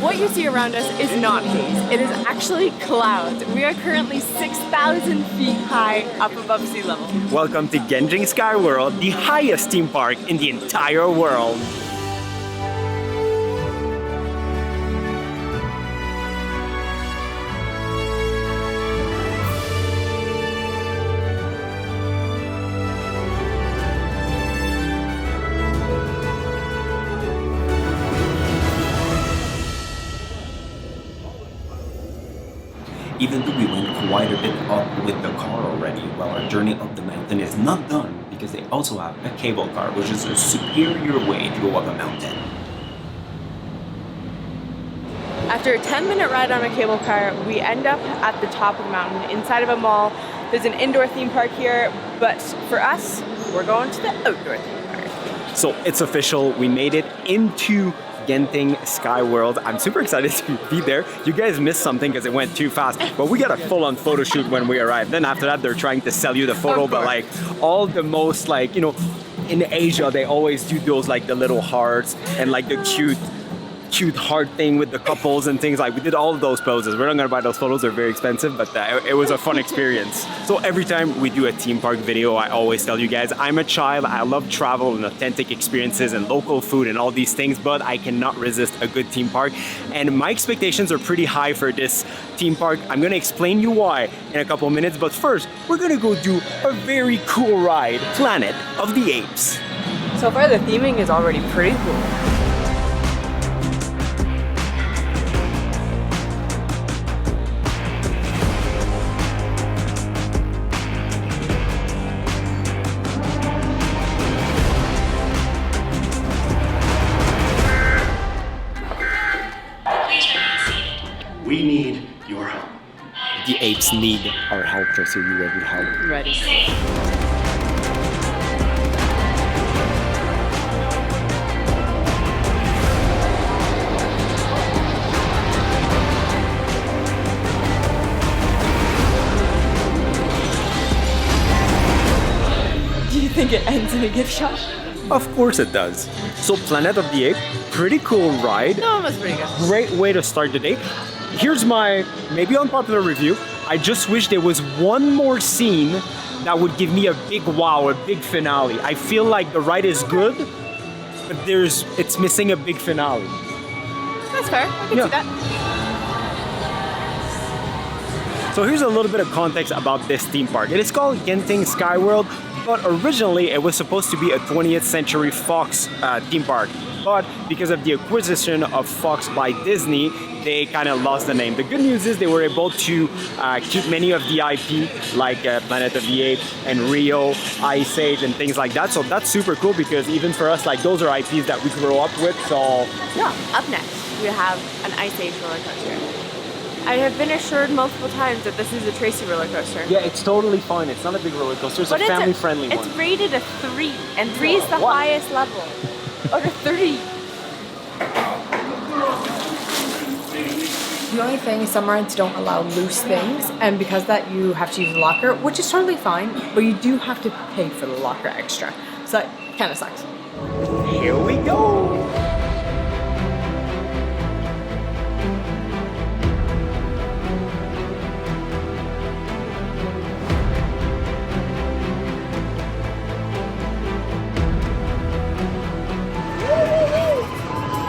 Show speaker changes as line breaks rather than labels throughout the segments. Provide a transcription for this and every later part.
what you see around us is not haze. It is actually clouds. We are currently 6,000 feet high up above sea level.
Welcome to Genting SkyWorld, the highest theme park in the entire world. Even though we went quite a bit up with the car already, well, our journey up the mountain is not done because they also have a cable car, which is a superior way to go up a mountain.
After a 10-minute ride on a cable car, we end up at the top of the mountain inside of a mall. There's an indoor theme park here, but for us, we're going to the outdoor theme park.
So it's official, we made it into Genting SkyWorlds. I'm super excited to be there. You guys missed something because it went too fast, but we got a full-on photo shoot when we arrived. Then after that, they're trying to sell you the photo, but like all the most like, you know, in Asia, they always do those like the little hearts and like the cute heart thing with the couples and things. Like we did all of those poses. We're not gonna buy those photos, they're very expensive, but it was a fun experience. So every time we do a theme park video, I always tell you guys, I'm a child, I love travel and authentic experiences and local food and all these things, but I cannot resist a good theme park. And my expectations are pretty high for this theme park. I'm gonna explain you why in a couple minutes, but first, we're gonna go do a very cool ride, Planet of the Apes.
So far, the theming is already pretty cool.
We need your help.
The apes need our help, Tracy. Are you ready to help?
Ready. Do you think it ends in a gift shop?
Of course it does. So Planet of the Apes, pretty cool ride.
No, it was pretty good.
Great way to start the day. Here's my maybe unpopular review. I just wish there was one more scene that would give me a big wow, a big finale. I feel like the ride is good, but it's missing a big finale.
That's fair. I can see that.
So here's a little bit of context about this theme park. It is called Genting SkyWorld, but originally it was supposed to be a 20th Century Fox theme park. But because of the acquisition of Fox by Disney, they kind of lost the name. The good news is they were able to keep many of the IP, like Planet of the Apes and Rio, Ice Age, and things like that. So that's super cool because even for us, like those are IPs that we grew up with. So
yeah. Up next, we have an Ice Age roller coaster. I have been assured multiple times that this is a Tracy roller coaster.
yeah, it's totally fine. It's not a big roller coaster. It's
But
a family-friendly one.
It's rated a 3, and 3 is the highest level. Out of 30.
The only thing is some rides don't allow loose things, and because of that you have to use a locker, which is totally fine, but you do have to pay for the locker extra. So that kind of sucks.
Here we go.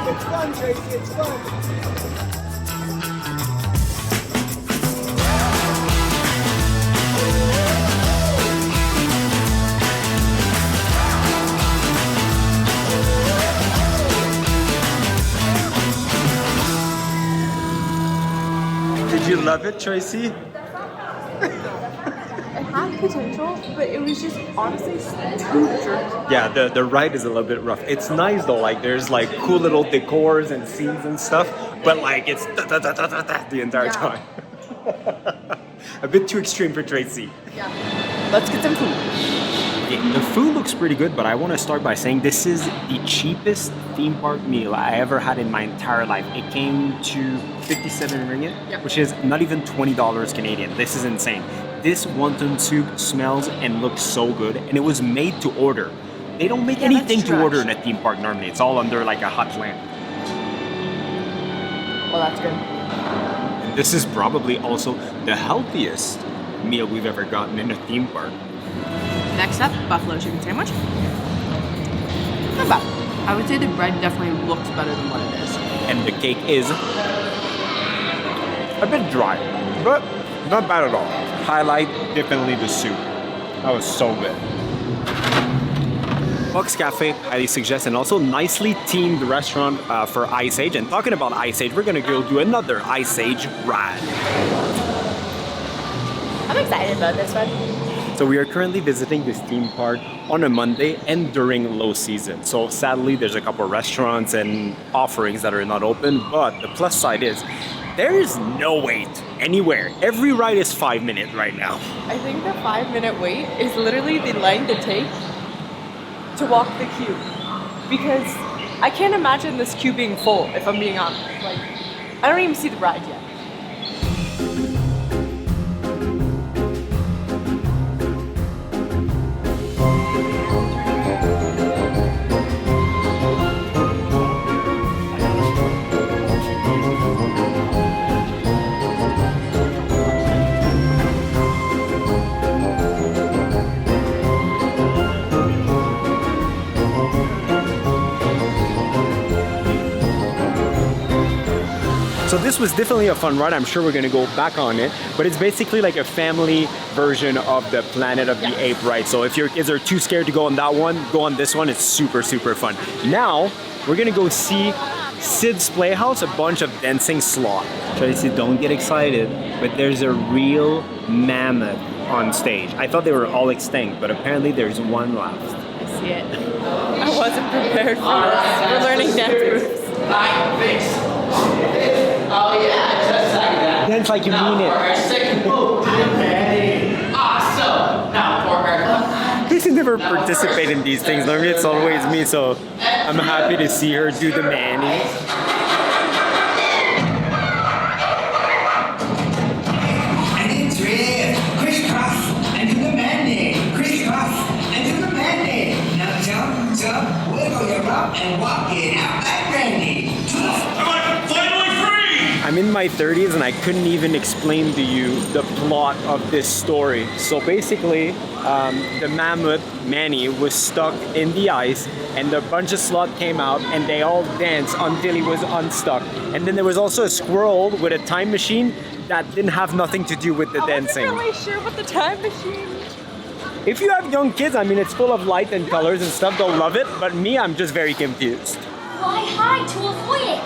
It's fun, Tracy, it's fun.
Did you love it, Tracy?
It had potential, but it was just honestly too jerky.
Yeah, the ride is a little bit rough. It's nice though, like there's like cool little decors and scenes and stuff, but like it's the entire time. A bit too extreme for Tracy.
Yeah. Let's get some food.
Okay, the food looks pretty good, but I want to start by saying this is the cheapest theme park meal I ever had in my entire life. It came to 57 ringgit, which is not even $20 Canadian. This is insane. This wonton soup smells and looks so good, and it was made to order. They don't make anything to order in a theme park normally. It's all under like a hot lamp.
Well, that's good.
This is probably also the healthiest meal we've ever gotten in a theme park.
Next up, buffalo chicken sandwich. Not bad. I would say the bread definitely looks better than what it is.
And the cake is a bit dry, but not bad at all. Highlight, definitely the soup. That was so good. Buck's Cafe, highly suggest, and also nicely themed restaurant for Ice Age. And talking about Ice Age, we're gonna go do another Ice Age ride.
I'm excited about this one.
So we are currently visiting this theme park on a Monday and during low season. So sadly, there's a couple restaurants and offerings that are not open, but the plus side is there is no wait anywhere. Every ride is 5 minutes right now.
I think the 5-minute wait is literally the length it takes to walk the queue. Because I can't imagine this queue being full, if I'm being honest. Like, I don't even see the ride yet.
So this was definitely a fun ride. I'm sure we're gonna go back on it, but it's basically like a family version of the Planet of the Ape ride. So if your kids are too scared to go on that one, go on this one. It's super, super fun. Now, we're gonna go see Sid's Playhouse, a bunch of dancing sloth. Tracy, don't get excited, but there's a real mammoth on stage. I thought they were all extinct, but apparently there's one left.
I see it. I wasn't prepared for this. We're learning dance moves.
Like this. Oh yeah, just like that.
Dance like you mean it.
For our second move, I'm ready. Awesome. Now for her.
Tracy never participate in these things. Normally it's always me, so I'm happy to see her do the manis.
And then drift, crisscross, and do the mandate. Crisscross, and do the mandate. Now jump, jump, wiggle your rump, and walk it out like Randy.
I'm finally free!
I'm in my 30s and I couldn't even explain to you the plot of this story. So basically, the mammoth, Manny, was stuck in the ice and a bunch of sloth came out and they all danced until he was unstuck. And then there was also a squirrel with a time machine that didn't have nothing to do with the dancing.
I wasn't really sure about the time machine.
If you have young kids, I mean, it's full of light and colors and stuff, they'll love it. But me, I'm just very confused.
Fly high to avoid it.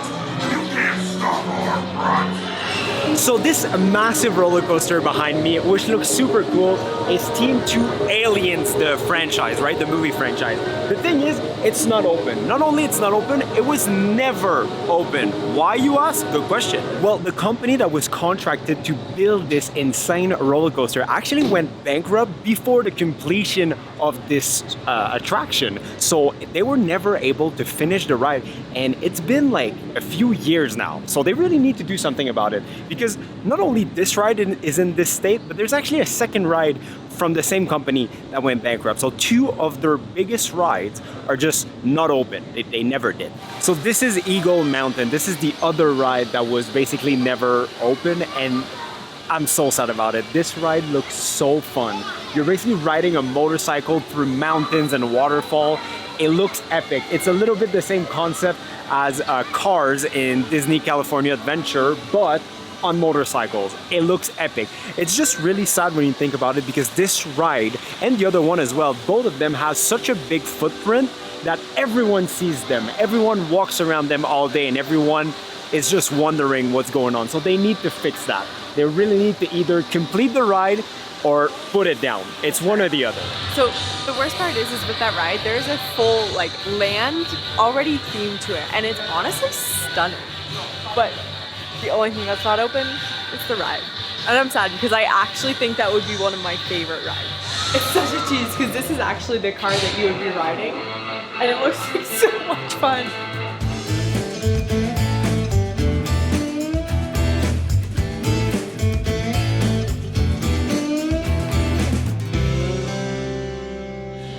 So this massive roller coaster behind me, which looks super cool, is themed to Aliens, the franchise, right? The movie franchise. The thing is, it's not open. Not only it's not open, it was never open. Why, you ask? Good question. Well, the company that was contracted to build this insane roller coaster actually went bankrupt before the completion of this attraction. So they were never able to finish the ride, and it's been like a few years now. So they really need to do something about it, because not only this ride is in this state, but there's actually a second ride from the same company that went bankrupt. So two of their biggest rides are just not open. They never did. So this is Eagle Mountain. This is the other ride that was basically never open, and I'm so sad about it. This ride looks so fun. You're basically riding a motorcycle through mountains and waterfall. It looks epic. It's a little bit the same concept as Cars in Disney California Adventure, but on motorcycles. It looks epic. It's just really sad when you think about it, because this ride and the other one as well, both of them have such a big footprint that everyone sees them. Everyone walks around them all day and everyone is just wondering what's going on. So they need to fix that. They really need to either complete the ride or put it down. It's one or the other.
So the worst part is with that ride, there's a full like land already themed to it, and it's honestly stunning. But the only thing that's not open is the ride. And I'm sad because I actually think that would be one of my favorite rides. It's such a tease because this is actually the car that you would be riding, and it looks like so much fun.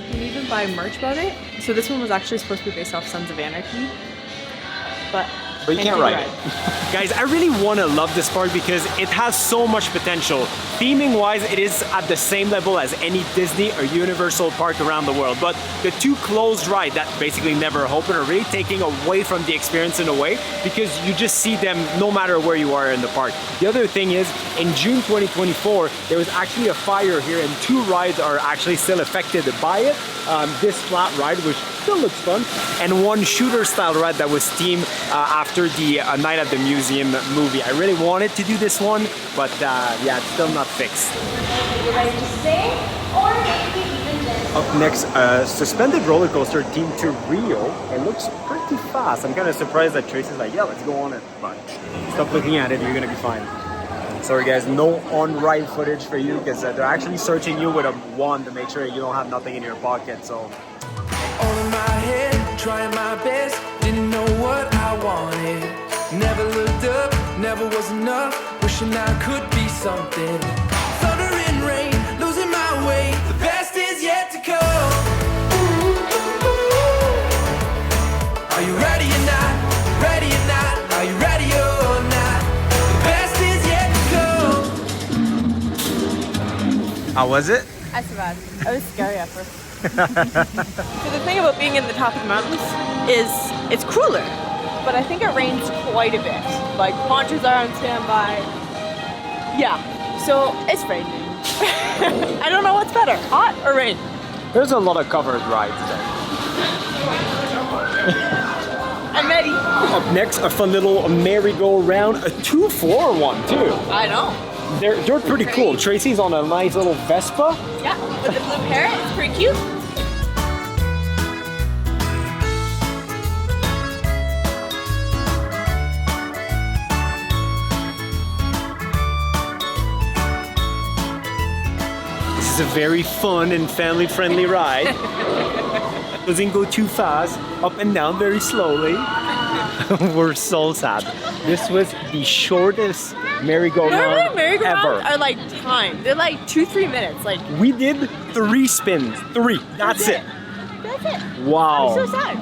You can even buy merch about it. So this one was actually supposed to be based off Sons of Anarchy, but
but you can't ride it. Guys, I really want to love this park because it has so much potential. Theming wise, it is at the same level as any Disney or Universal park around the world. But the two closed rides that basically never open are really taking away from the experience in a way because you just see them no matter where you are in the park. The other thing is, in June 2024, there was actually a fire here and two rides are actually still affected by it. This flat ride, which still looks fun, and one shooter style ride that was themed after the Night at the Museum movie. I really wanted to do this one, but yeah, it's still not fixed.
You ready to stay? Or maybe even this?
Up next, suspended roller coaster themed to Rio. It looks pretty fast. I'm kind of surprised that Tracy's like, yeah, let's go on it, but stop looking at it, you're gonna be fine. Sorry guys, no on-ride footage for you because they're actually searching you with a wand to make sure you don't have nothing in your pocket, so.
All in my head, trying my best, didn't know what I wanted. Never looked up, never was enough, wishing I could be something. Thunder and rain, losing my way, the best is yet to come. Are you ready or not? Ready or not? Are you ready or not? The best is yet to come.
How was it?
I survived. I was scary at first. So the thing about being in the top of the mountains is it's cooler, but I think it rains quite a bit. Like ponchos are on standby. Yeah, so it's raining. I don't know what's better, hot or rain.
There's a lot of covered rides there.
I'm ready.
Up next, a fun little merry-go-round, a 2-floor one too.
I know.
They're pretty cool. Tracy's on a nice little Vespa.
Yeah, with the blue parrot, it's pretty cute.
This is a very fun and family-friendly ride. Doesn't go too fast, up and down very slowly. We're so sad. This was the shortest merry-go-round
Normally merry-go-rounds
ever.
are like timed. They're like 2-3 minutes. Like
We did 3 spins. 3. That's it.
That's it.
Wow.
I'm so sad.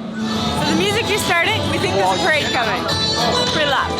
So the music just started. We think there's a parade coming. Pretty loud.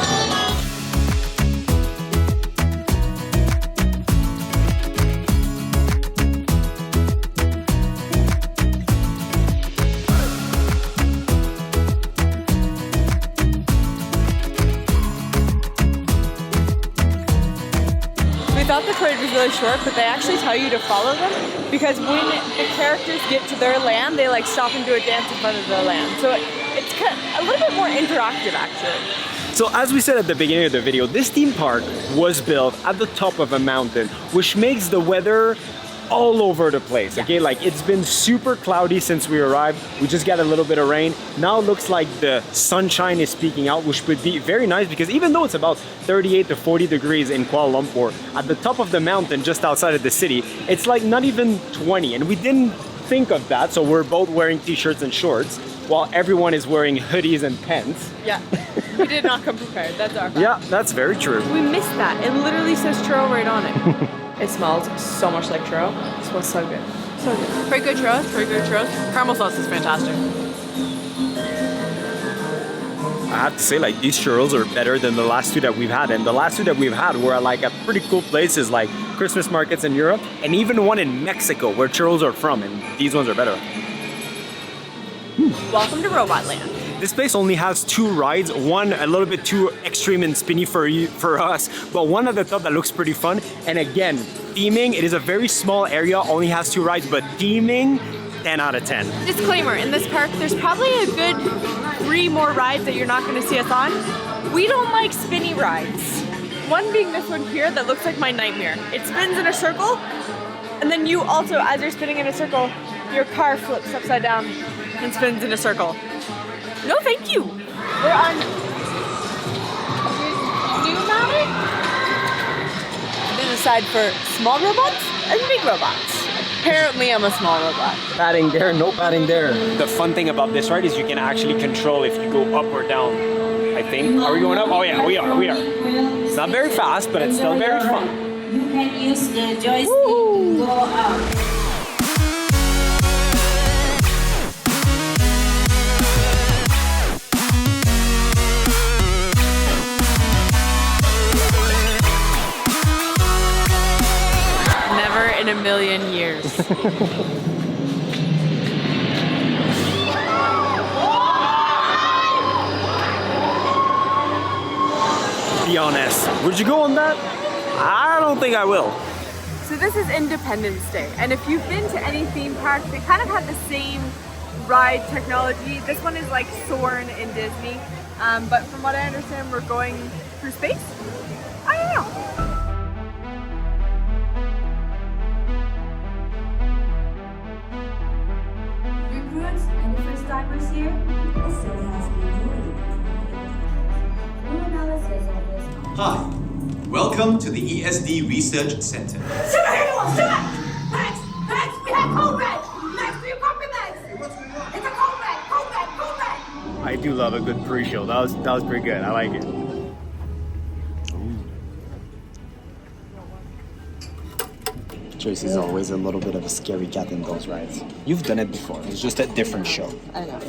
We thought the parade was really short, but they actually tell you to follow them because when the characters get to their land, they like stop and do a dance in front of their land. So it's kind of a little bit more interactive actually.
So as we said at the beginning of the video, this theme park was built at the top of a mountain, which makes the weather all over the place, okay? Like it's been super cloudy since we arrived. We just got a little bit of rain. Now it looks like the sunshine is peeking out, which would be very nice because even though it's about 38 to 40 degrees in Kuala Lumpur, at the top of the mountain just outside of the city, it's like not even 20. And we didn't think of that, so we're both wearing t-shirts and shorts while everyone is wearing hoodies and pants.
Yeah, we did not come prepared. That's our fault.
Yeah, that's very true.
We missed that. It literally says churro right on it.
It smells so much like churro. It smells so good. So good.
Pretty good churros, pretty good churros. Caramel sauce is fantastic.
I have to say, like, these churros are better than the last two that we've had. And the last two that we've had were like at pretty cool places like Christmas markets in Europe and even one in Mexico where churros are from, and these ones are better.
Welcome to Robot Land.
This place only has 2 rides, one a little bit too extreme and spinny for us, but one at the top that looks pretty fun. And again, theming, it is a very small area, only has 2 rides, but theming, 10 out of 10.
Disclaimer, in this park, there's probably a good 3 more rides that you're not gonna see us on. We don't like spinny rides. One being this one here that looks like my nightmare. It spins in a circle, and then you also, as you're spinning in a circle, your car flips upside down and spins in a circle. No, thank you. We're on new mountain. There's a side for small robots and big robots. Apparently, I'm a small robot.
Padding there, no padding there. The fun thing about this ride is you can actually control if you go up or down, I think. Are we going up? Oh yeah, we are. It's not very fast, but it's still very fun.
You can use the joystick to go up.
million years.
Be honest, would you go on that? I don't think I will.
So this is Independence Day, and if you've been to any theme park, they kind of have the same ride technology. This one is like Soarin' in Disney, but from what I understand, we're going through space? I don't know.
Recruits and the first timers here, a study has been doing. Full analysis of this.
Hi, welcome to the ESD Research Center.
Superheroes, Max! Max! We have code red! Max, do you copy, Max? It's a code red! Code red! Code red!
I do love a good pre-show. That was pretty good. I like it. Joyce is always a little bit of a scary cat in those rides. You've done it before. It's just a different show.
I know.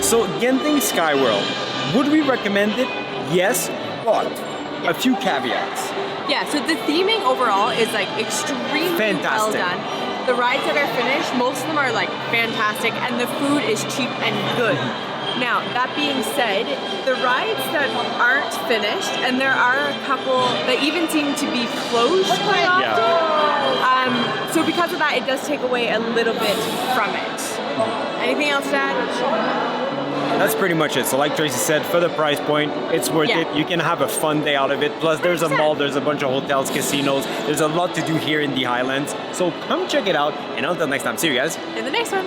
So Genting SkyWorld, would we recommend it? Yes, but a few caveats.
Yeah, so the theming overall is like extremely well
Fantastic.
done. The rides that are finished, most of them are like fantastic, and the food is cheap and good. Now, that being said, the rides that aren't finished, and there are a couple that even seem to be closed quite often. So because of that, it does take away a little bit from it. Anything else to add?
That's pretty much it. So like Tracy said, for the price point, it's worth
Yeah.
it. You can have a fun day out of it. Plus there's a mall, there's a bunch of hotels, casinos. There's a lot to do here in the Highlands. So come check it out. And until next time, see you guys.
In the next one.